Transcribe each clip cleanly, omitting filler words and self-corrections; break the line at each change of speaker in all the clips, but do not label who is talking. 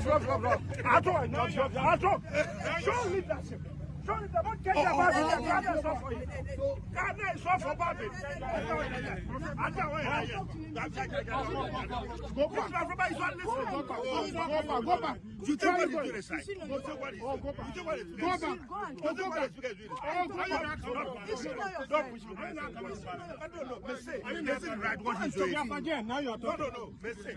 Show leadership. Show leadership. Don't get about it. Ghana is not for you. Ghana is not for Bobby. Go back. Everybody is not listening. Go back. You tell what is doing this side. Go back. Don't push me. I don't know. Let's say. This is right. What he's doing. Now you're talking. No. Let's say.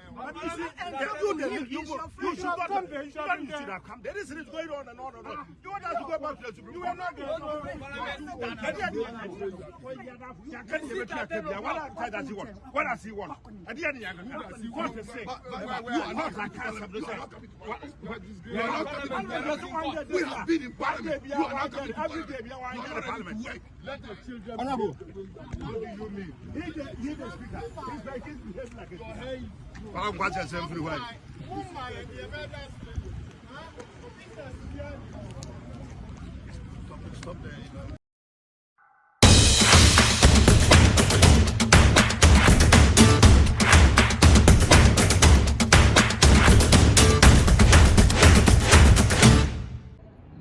You should not come there. You should have come. There is going on and on and on. You want us to go back to the Supreme Court? You are not going to what does he want? At the end, you want to say, you are not like us. We have been in parliament. You are not coming every day. You are in parliament. Let the children go. What do you mean? He's the speaker. He's like his behavior like it. I'm watching everywhere. Stop there.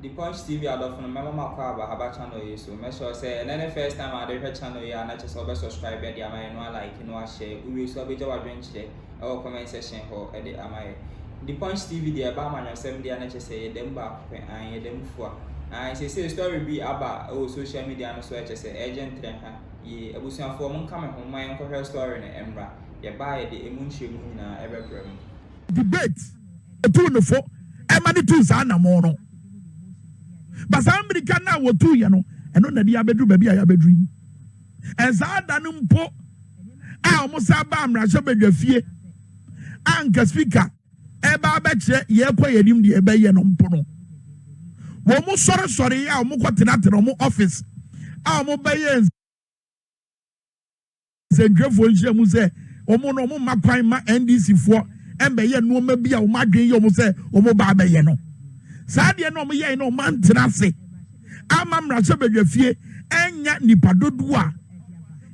The Punch TV adult from my mama about channel you so make sure say and then the first time I do her channel you and just subscribe and no like no share we will so be our drink our comment section or edit the Punch TV the about man yourself the and say them back and them for and say story be about social media and so I say agent ye abusian for mon come home my uncle story na Ängr ye buy the emunche mu na every
debate to no for e ma de tu sa na mo no but America na wo tu ye no eno na dia bedru ba bia ya bedru en sa da no mpo a omo sa ba amra hye badwafie anka speaker e ba ba kire ye kwa yenim de e ba ye no mpo no wo mo sorry ya omo kwatena omo office a omo ba ye Zengrefo nche mu se omo no omo makwan ma NDC fo embe ye no ma bia omo adwen ye omo se omo ba ba ye no sa de no omo ye no man tenase ama mra se badwafie enya nipa dodo a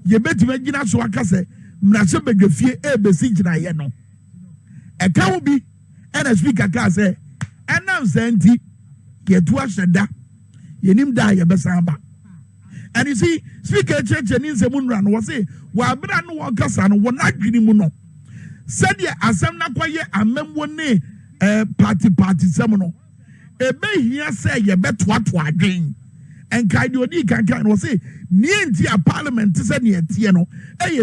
ye betima gina so aka se mra se badwafie e besi gina ye no e ka wo bi ena speaker ka se enam senti ye tu asheda ye nim da ye besan ba. And you see, speaker church and in the moon run was say, while Bran one Cassan were not getting mono. Said ye, as some not quite a member party seminal. A bay here say ye bet what dream. And Kaidoni can was say, near a parliament is near Tiano,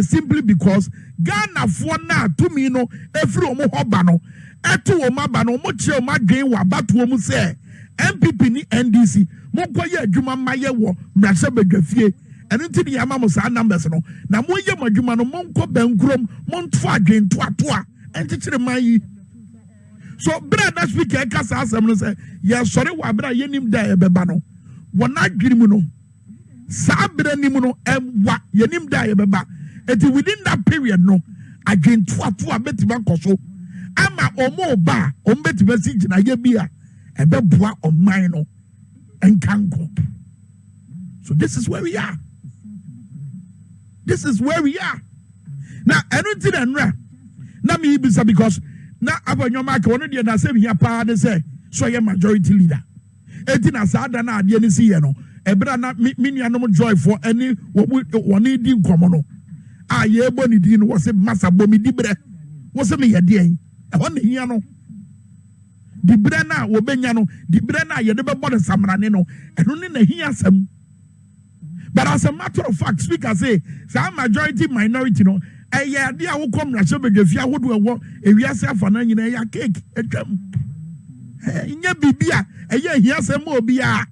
simply because Ghana for now to me no, a from Hobano, a two Mabano, much my game were but woman say, MPP ni NDC. Mokoye adwuma maye wo mrase badwafie eno nti ne yama mo sa numbers no na moye madwuma no monko bankrom monto adwento atoa entikire mayi so brother speaker ka sa asem no say ye sori wa bra yenim da e beba no wona adwiri mu no sa bra nim no ewa yenim da e beba eti within that period no adwento atoa betima koso ama omo ba ombetima si gina ye bia ebeboa oman no nkanko. So this is where we are. This is where we are. Now, I don't think Ängr. Now me bisa because now abonyo mark one dey na say here pa dey say so ye majority leader. Eti na sa da na ade ni si ye no. Ebra na me nuanom joy for any woni di nkomo no. A ye bo ni di no wo say masa bo mi di bre. Wo say me ye de en. E ho ne hia no. Di brana wo benya no di brana ye de be body samrane no eno ne na hia sam. But as a matter of fact speaker say some majority minority no eye ade a wo kom na so bedwafia wo do ewo ewiase afa na nyina ya cake etwam nya bibia eye hia sam obi a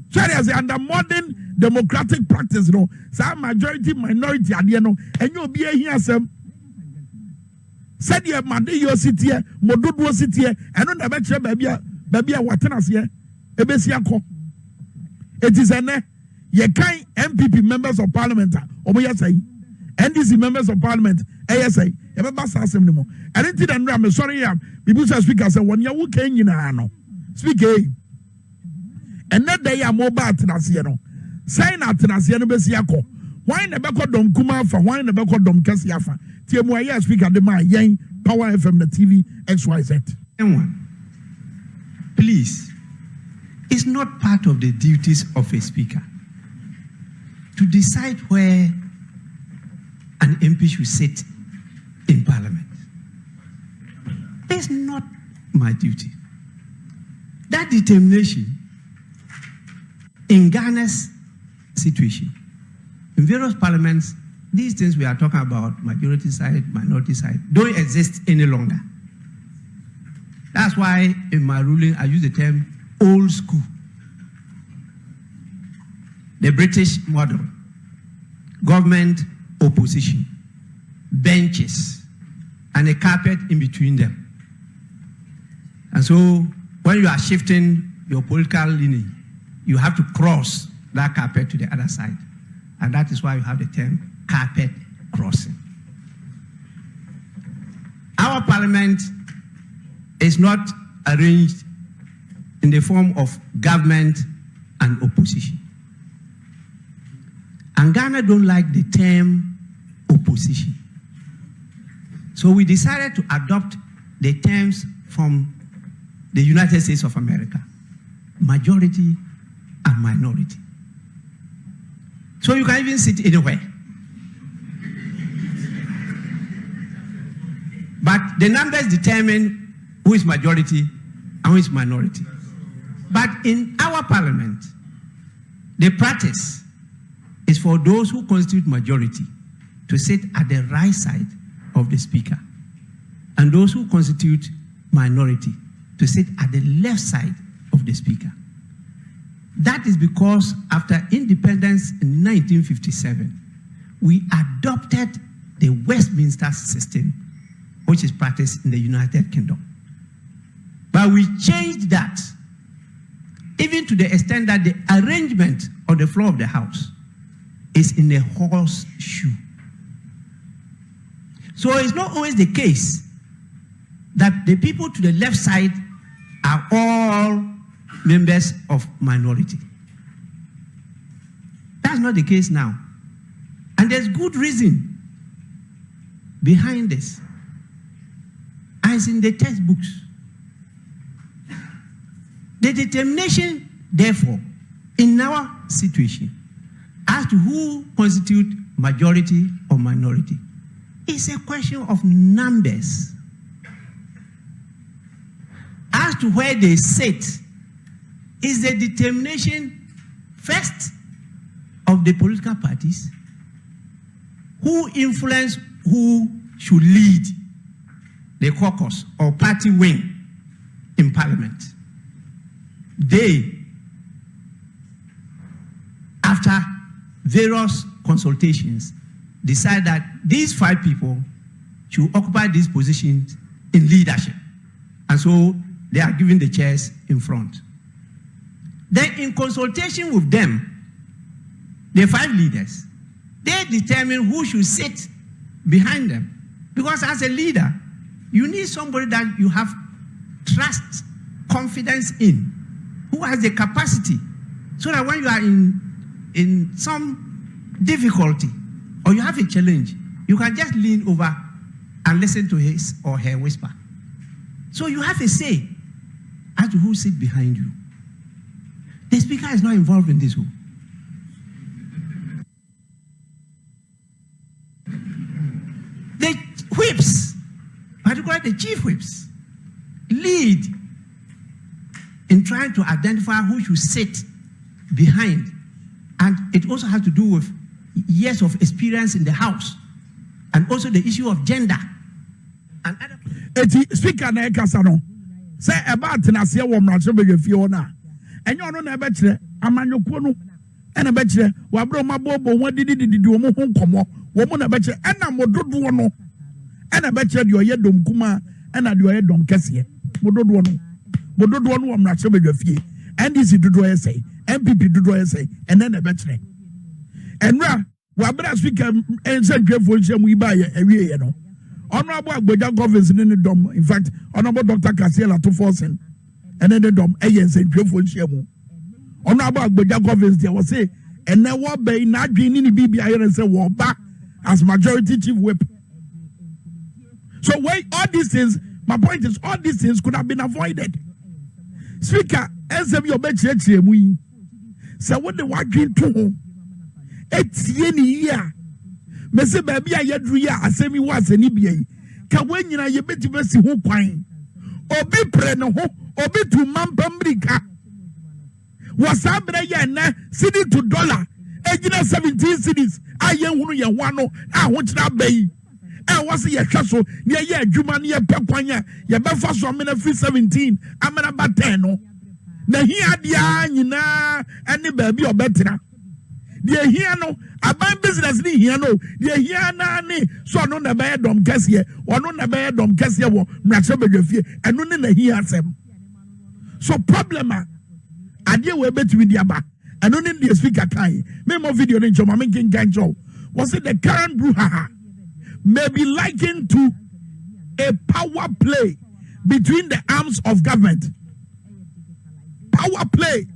serious under modern democratic practice no some majority minority ade no enya obi a hia sam. Said ye mande yo sitie mododo sitie eno na be kire baby a watenase ebesi akọ. It is ene ye kan MPP members of parliament omo yesai NDC members of parliament yesai e be basa asem ni mo enti da Ängr me sorry am people say speaker say won ya wo kan nyina no speaker ene da ya mo ba atenase no sai na atenase no besi akọ why na be ko dom kuma fa why na be ko dom kase afa. Speaker de ma yen Power FM the TV XYZ.
Please, it's not part of the duties of a speaker to decide where an MP should sit in Parliament. It's not my duty. That determination in Ghana's situation, in various parliaments, these things we are talking about, majority side, minority side, don't exist any longer. That's why in my ruling I use the term old school. The British model, government, opposition, benches, and a carpet in between them. And so when you are shifting your political lineage, you have to cross that carpet to the other side. And that is why you have the term carpet crossing. Our parliament is not arranged in the form of government and opposition. And Ghana don't like the term opposition. So we decided to adopt the terms from the United States of America, majority and minority. So you can even sit anywhere. But the numbers determine who is majority and who is minority. But in our parliament, the practice is for those who constitute majority to sit at the right side of the speaker, and those who constitute minority to sit at the left side of the speaker. That is because after independence in 1957, we adopted the Westminster system, which is practiced in the United Kingdom. But we changed that, even to the extent that the arrangement on the floor of the House is in a horseshoe. So it's not always the case that the people to the left side are all members of minority. That's not the case now. And there's good reason behind this. As in the textbooks. The determination, therefore, in our situation, as to who constitute majority or minority, is a question of numbers. As to where they sit, is the determination first of the political parties who influence who should lead the caucus or party wing in Parliament. They, after various consultations, decide that these 5 people should occupy these positions in leadership. And so they are given the chairs in front. Then in consultation with them, the 5 leaders, they determine who should sit behind them. Because as a leader, you need somebody that you have trust, confidence in, who has the capacity, so that when you are in some difficulty or you have a challenge, you can just lean over and listen to his or her whisper. So you have a say as to who sits behind you. The speaker is not involved in this. The whips, particularly the chief whips, lead in trying to identify who should sit behind. And it also has to do with years of experience in the House, and also the issue of gender. And other
speaker na ekasa no say about na se wo mracho be fie na enyo no na be kire amanyoko no e na be kire wa bro mabobo won didididi wo mo ho nkomo wo mo na be kire e na mododo no e na be kire de oye dom kuma e na de oye dom kese mododo no wo mracho be fie NDC dodo ye say MPP dodo ye say and then na be kire enra wa bra speaker ense dwefo nhyem iba ye awie ye no Honorable Agboja Governors in the dom. In fact, Honorable Dr. Kasiela to forcing, and then the dom, Ayens and Jeffo Shemu. Honorable Agboja Governors, there was say, and now what bay not being in the BBI and say, war back as majority chief whip. So, wait, all these things My point is, all these things could have been avoided. Speaker, as of your bench, so what the working to it's any year. Mese baby, I yet ria, as semi was an EBA. Can when you know you bet you best who quine. Obi preno, obi to Mampambrica. Was Abrayana, city to dollar, 17 cities. I am one, I want that bay. I was a castle near ye, Jumania Pepanya, Yabafa so many 17. I'm about 10. Na here dia and the baby or better. Dear here no, I buy business ni here no, dear here na ni, so no na buy dom cassia, or no na buy dom cassia, Mrachabe, and no na here sem. So problema, I deal with better with Yaba, and only the speaker kind. Memo video in Joma making ganjo. Was it the current brouhaha? May be likened to a power play between the arms of government. Power play.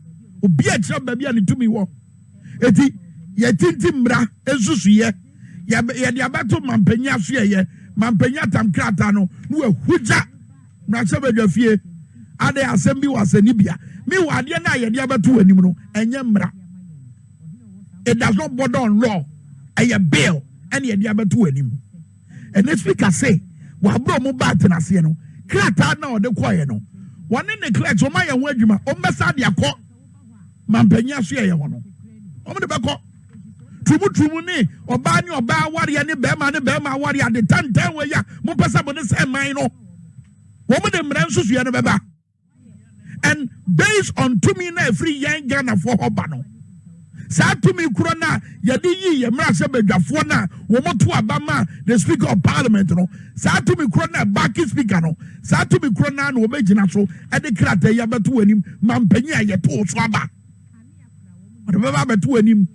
Obi a chaba baby ani to me wo. Eti ye tinti mra esusu ye. Ya de abato mampanya so ye. Mampanya tamkrata no no ehuja. Na chaba dwafie. Ade asem bi wasani bia. Me wa ade na ye de abato anim no enye mra. It does not border on law. A bill and ye de abato anim. And the speaker say, wa bro mo ba tenase no. Krata na o de kwaye no. One in the clutch, or my wedgema, or Massadia court, Mampania share one. On the back, Trumuni, or Bani or Ba Warrior, and Bema Warrior, the 10 way, Mopasa on the same mine. Woman, the Mransus, you never. And based on 2 minutes free young Ghana for Hobano. Sa to me, Crona, Yadi, Yamrasa Jafona, Womotu Abama, the Speaker of Parliament, no. Sa to me, Crona, Baki Speaker, no. Sa to me, Crona, no Majinaso, and the Krata Yabatu and him, Mampenia, Yato Swaba. Whatever to him.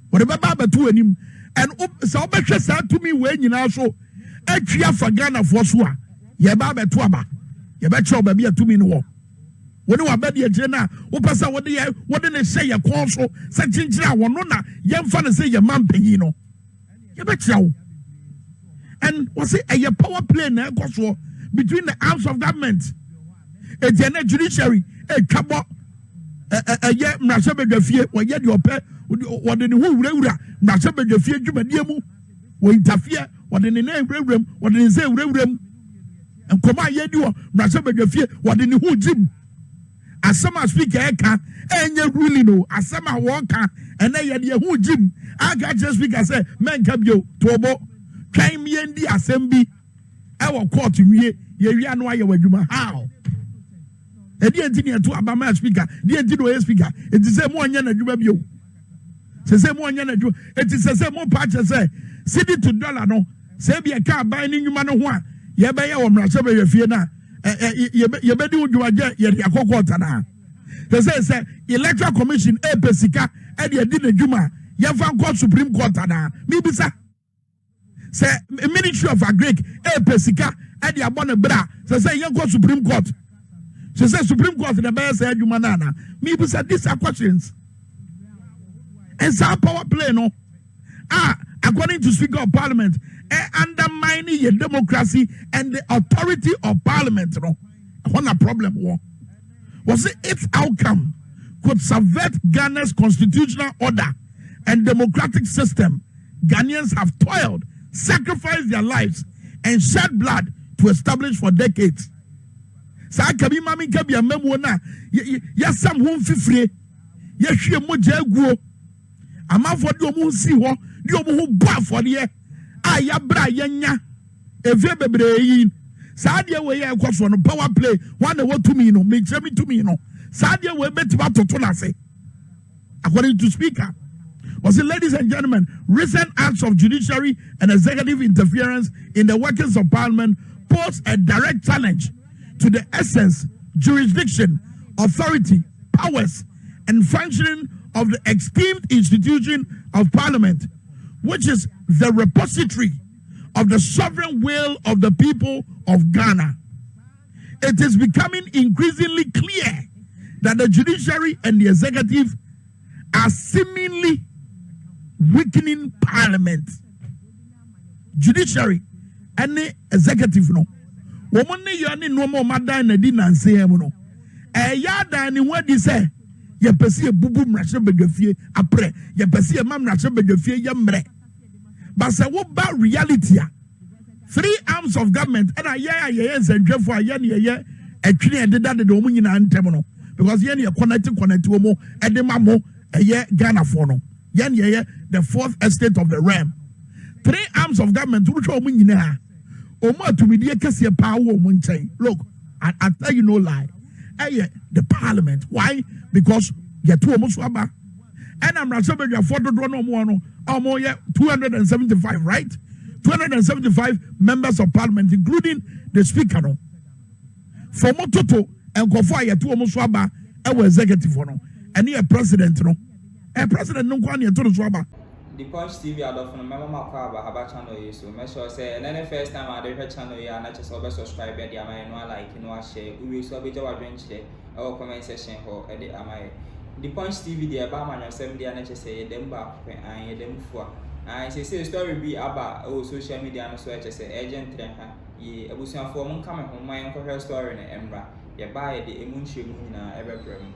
Whatever to him. And so much sa to me when you know so, Etria for Ghana for Swa, Yababa Twaba, Yabacho Babia to me no. When you are baby agenda, Opasa, what did they say? A console, such in Wanona, young fan say your man penino. You bet you. And was it a power play now between the arms of government, a general judiciary, a cabo, a yet Nashabe fear, or yet your pet, what in the whole Nashabe fear, Jumadiamu, or interfere, what in the name, what in the same, and come on, yet you Nashabe fear, what in the whole gym. As some speak eka, and you really know, as some walker, and they had your who Jim. I got just speak, I say, man, cabio, tobo, came me in the assembly. I will call to me, ye know why you were doing how. And the engineer to Abama speaker, the engineer speaker, it is a more yana you. It's a more yana you. It is a more patch, I say, city to dollar no, say be a car binding you man one. Ye bay or Mrachabe Fiena. You better do a jet, yet a quarter now. They say, Electoral Commission, a Pesica, and you did a Juma, you found court Supreme Court now. Maybe, sir. Say, Ministry of Agric, a Pesica, and you abon a bra. So say, you go Supreme Court. She says, Supreme Court in the bear said, you manana. Maybe, sir, these are questions. And some power play, no. According to Speaker of Parliament, undermining your democracy and the authority of Parliament. No, what a problem was it? Its outcome could subvert Ghana's constitutional order and democratic system. Ghanaians have toiled, sacrificed their lives, and shed blood to establish for decades. Sa kabi mami kabi amemo na ya sam ho mfifire ya hwe moja aguo amafo de omu si ho de omu ho bo afode ya bra yanya efe bebre yi sa de we ya ekoso no power play one the what to me no me chemi to me no sa de we betiba toto na se according to speaker. Was it, ladies and gentlemen, recent acts of judiciary and executive interference in the workings of Parliament pose a direct challenge to the essence, jurisdiction, authority, powers, and functioning of the esteemed institution of Parliament, which is the repository of the sovereign will of the people of Ghana. It is becoming increasingly clear that the judiciary and the executive are seemingly weakening Parliament. Judiciary and the executive no woman ne yo ne no mo madan na di nanse am no ya dan ni wadi say ye pese bubu mrahye badwafie apre ye pese ye mamrahye badwafie ye mre but say wo ba reality a 3 arms of government and ye nsandwefo ye ne ye atwene ededa de omo nyina ntem no because ye ne connect omo edema mo ye Ghana for no ye ne the fourth estate of the realm 3 arms of government wo hwe omo nyina ha omo atumidie kese pa wo omo nchen look I tell you no lie the parliament why because you two almost waba and I'm not sure you afford to do no more 275 right 275 members of parliament including the speaker no for mototo and go for you two almost waba executive no and a president no no kwani to swaba
the Punch TV adofo memo makwa aba channel yi so make sure say na first time I dey channel yi na just subscribe and am no like no share we so be jawa dwen chire our comment section ho e dey am the Punch TV dey ba man yosem dey na say dem ba kwen an dem fua an say story be aba social media no so e say agent tren ha yi abusuafo mo nka me ho man ko story na embra ye ba ye dey emu nhwe mu nyina e bebrem